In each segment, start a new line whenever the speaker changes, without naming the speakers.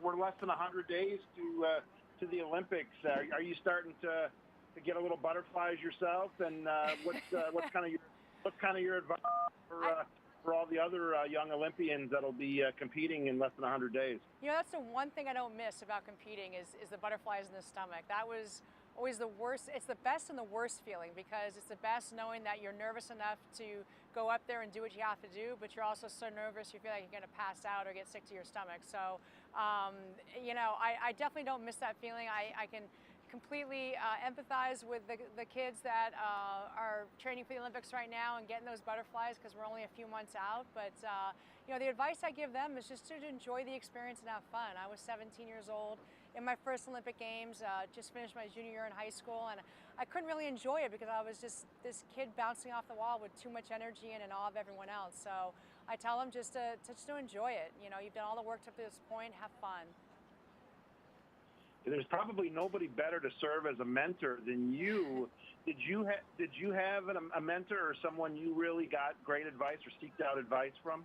we're less than 100 days to the Olympics. Are you starting to get a little butterflies yourself? And what's kind of your advice for all the other young Olympians that'll be competing in less than 100 days?
You know, that's the one thing I don't miss about competing is the butterflies in the stomach. That was always the worst. It's the best and the worst feeling, because it's the best knowing that you're nervous enough to go up there and do what you have to do, but you're also so nervous you feel like you're going to pass out or get sick to your stomach. So, you know, I definitely don't miss that feeling. I can completely empathize with the kids that are training for the Olympics right now and getting those butterflies, because we're only a few months out. But you know, the advice I give them is just to enjoy the experience and have fun. I was 17 years old in my first Olympic Games, just finished my junior year in high school, and I couldn't really enjoy it because I was just this kid bouncing off the wall with too much energy and in awe of everyone else. So I tell them just to enjoy it. You know, you've done all the work up to this point, have fun.
There's probably nobody better to serve as a mentor than you. Did you have a mentor or someone you really got great advice or seeked out advice from?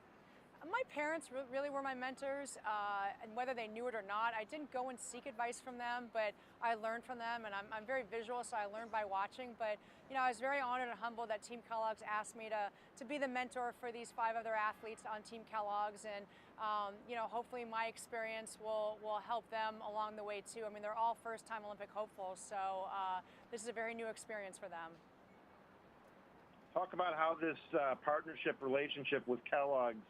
My parents really were my mentors, and whether they knew it or not, I didn't go and seek advice from them, but I learned from them, and I'm very visual, so I learned by watching. But you know, I was very honored and humbled that Team Kellogg's asked me to be the mentor for these 5 other athletes on Team Kellogg's, and you know, hopefully my experience will help them along the way too. I mean, they're all first-time Olympic hopefuls, so this is a very new experience for them.
Talk about how this partnership relationship with Kellogg's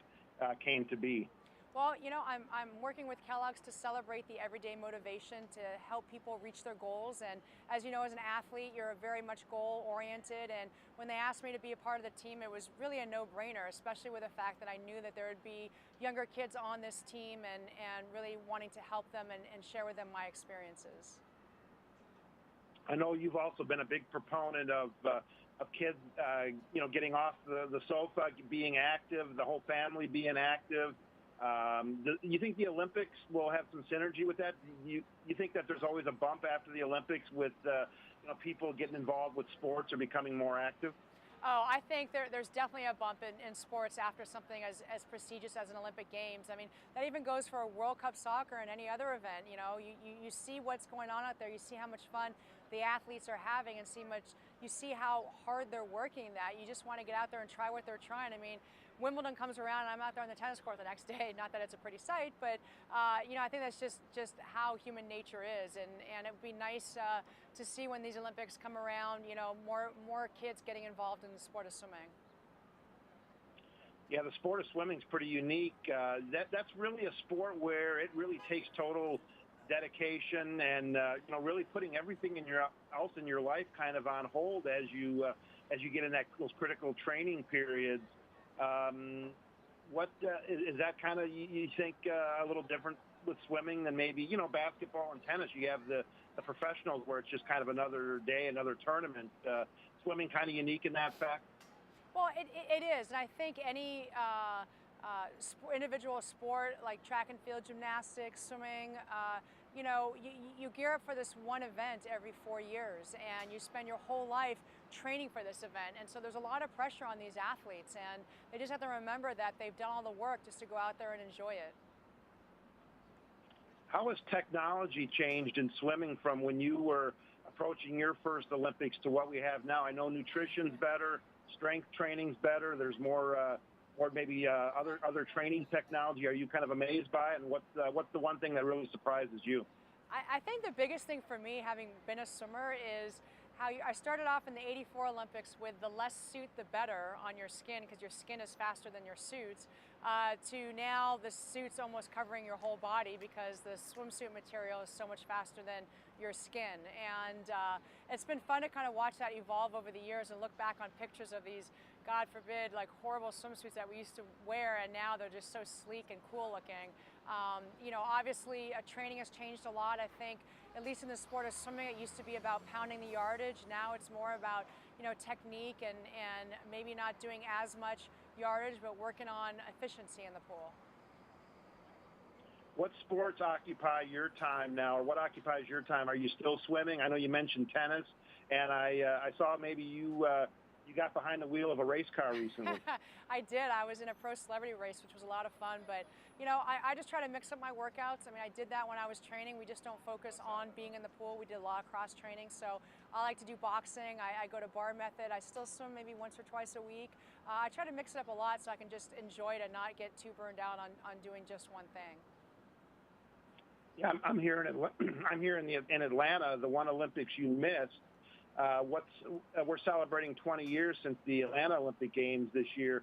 came to be.
Well, you know, I'm working with Kellogg's to celebrate the everyday motivation to help people reach their goals. And as you know, as an athlete, you're very much goal-oriented. And when they asked me to be a part of the team, it was really a no-brainer, especially with the fact that I knew that there would be younger kids on this team and really wanting to help them and share with them my experiences.
I know you've also been a big proponent of kids, you know, getting off the sofa, being active, the whole family being active. You think the Olympics will have some synergy with that? You think that there's always a bump after the Olympics with you know, people getting involved with sports or becoming more active?
Oh, I think there's definitely a bump in sports after something as prestigious as an Olympic Games. I mean, that even goes for World Cup soccer and any other event. You know, you see what's going on out there. You see how much fun the athletes are having, and you see how hard they're working that. You just want to get out there and try what they're trying. I mean, Wimbledon comes around and I'm out there on the tennis court the next day. Not that it's a pretty sight, but you know, I think that's just how human nature is, and it would be nice to see when these Olympics come around, you know, more kids getting involved in the sport of swimming.
Yeah, the sport of swimming is pretty unique. That's really a sport where it really takes total dedication and you know, really putting everything else in your life kind of on hold as you get in those critical training periods. What is that kind of, you think, a little different with swimming than maybe, you know, basketball and tennis? You have the professionals where it's just kind of another day, another tournament. Swimming kind of unique in that fact?
Well, it is, and I think any individual sport like track and field, gymnastics, swimming, you know, you gear up for this one event every 4 years, and you spend your whole life training for this event. And so there's a lot of pressure on these athletes, and they just have to remember that they've done all the work just to go out there and enjoy it.
How has technology changed in swimming from when you were approaching your first Olympics to what we have now? I know nutrition's better, strength training's better, there's more maybe other training technology. Are you kind of amazed by it? And what's the one thing that really surprises you?
I think the biggest thing for me, having been a swimmer, is how I started off in the '84 Olympics with the less suit the better on your skin, because your skin is faster than your suits, to now the suit's almost covering your whole body because the swimsuit material is so much faster than your skin. And it's been fun to kind of watch that evolve over the years and look back on pictures of these, God forbid, like horrible swimsuits that we used to wear, and now they're just so sleek and cool looking. You know, obviously training has changed a lot. I think, at least in the sport of swimming, it used to be about pounding the yardage. Now it's more about, you know, technique and maybe not doing as much yardage, but working on efficiency in the pool.
What sports occupy your time now, or what occupies your time? Are you still swimming? I know you mentioned tennis, and I saw maybe you you got behind the wheel of a race car recently.
I did. I was in a pro celebrity race, which was a lot of fun. But, you know, I just try to mix up my workouts. I mean, I did that when I was training. We just don't focus on being in the pool. We did a lot of cross training. So I like to do boxing. I go to bar method. I still swim maybe once or twice a week. I try to mix it up a lot so I can just enjoy it and not get too burned out on doing just one thing.
Yeah, I'm here in Atlanta, the one Olympics you missed. We're celebrating 20 years since the Atlanta Olympic Games this year.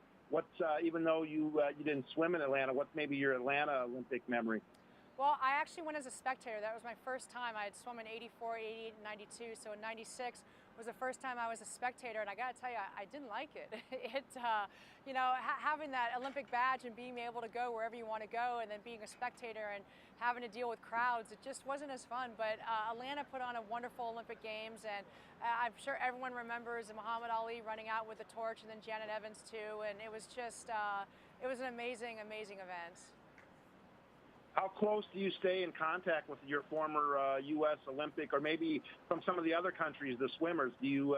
Even though you didn't swim in Atlanta, what's maybe your Atlanta Olympic memory?
Well, I actually went as a spectator. That was my first time. I had swum in 84, 88, and 92. So in 96 was the first time I was a spectator, and I got to tell you, I didn't like it. You know, having that Olympic badge and being able to go wherever you want to go, and then being a spectator and having to deal with crowds, it just wasn't as fun. But Atlanta put on a wonderful Olympic Games, and I'm sure everyone remembers Muhammad Ali running out with the torch, and then Janet Evans too. And it was just, it was an amazing, amazing event.
How close do you stay in contact with your former U.S. Olympic, or maybe from some of the other countries, the swimmers? Do you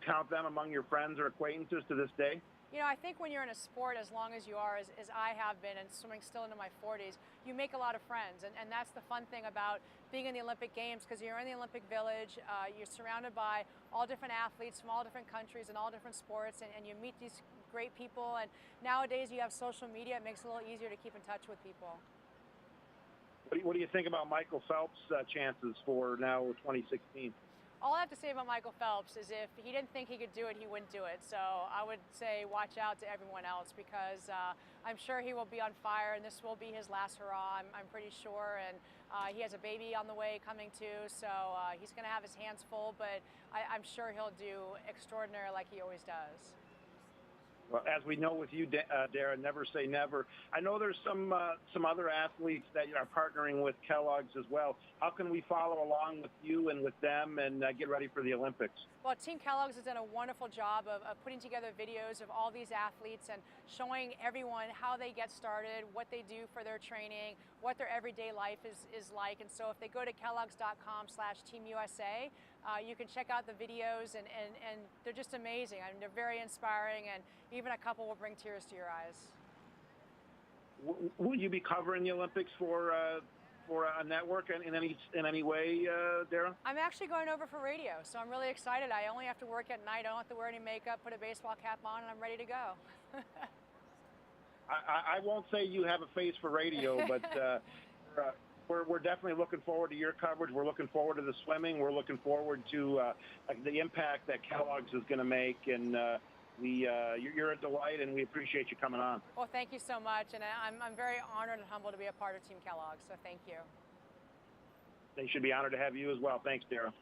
count them among your friends or acquaintances to this day?
You know, I think when you're in a sport as long as you are, as I have been, and swimming still into my 40s, you make a lot of friends. And that's the fun thing about being in the Olympic Games, because you're in the Olympic Village, you're surrounded by all different athletes from all different countries and all different sports, and you meet these great people. And nowadays you have social media, it makes it a little easier to keep in touch with people.
What do you think about Michael Phelps' chances for now 2016?
All I have to say about Michael Phelps is if he didn't think he could do it, he wouldn't do it. So I would say watch out to everyone else, because I'm sure he will be on fire, and this will be his last hurrah, I'm pretty sure. And he has a baby on the way coming too, so he's going to have his hands full, but I'm sure he'll do extraordinary like he always does.
Well, as we know with you, Dara, never say never. I know there's some other athletes that are partnering with Kellogg's as well. How can we follow along with you and with them and get ready for the Olympics?
Well, Team Kellogg's has done a wonderful job of putting together videos of all these athletes and showing everyone how they get started, what they do for their training, what their everyday life is like. And so if they go to kelloggs.com/teamusa, you can check out the videos, and they're just amazing. I mean, they're very inspiring, and even a couple will bring tears to your eyes.
Will you be covering the Olympics for a network in any way, Dara?
I'm actually going over for radio, so I'm really excited. I only have to work at night. I don't have to wear any makeup, put a baseball cap on, and I'm ready to go.
I won't say you have a face for radio, but we're definitely looking forward to your coverage. We're looking forward to the swimming. We're looking forward to the impact that Kellogg's is going to make, and you're a delight, and we appreciate you coming on.
Well, thank you so much, and I'm very honored and humbled to be a part of Team Kellogg, so thank you.
They should be honored to have you as well. Thanks, Dara.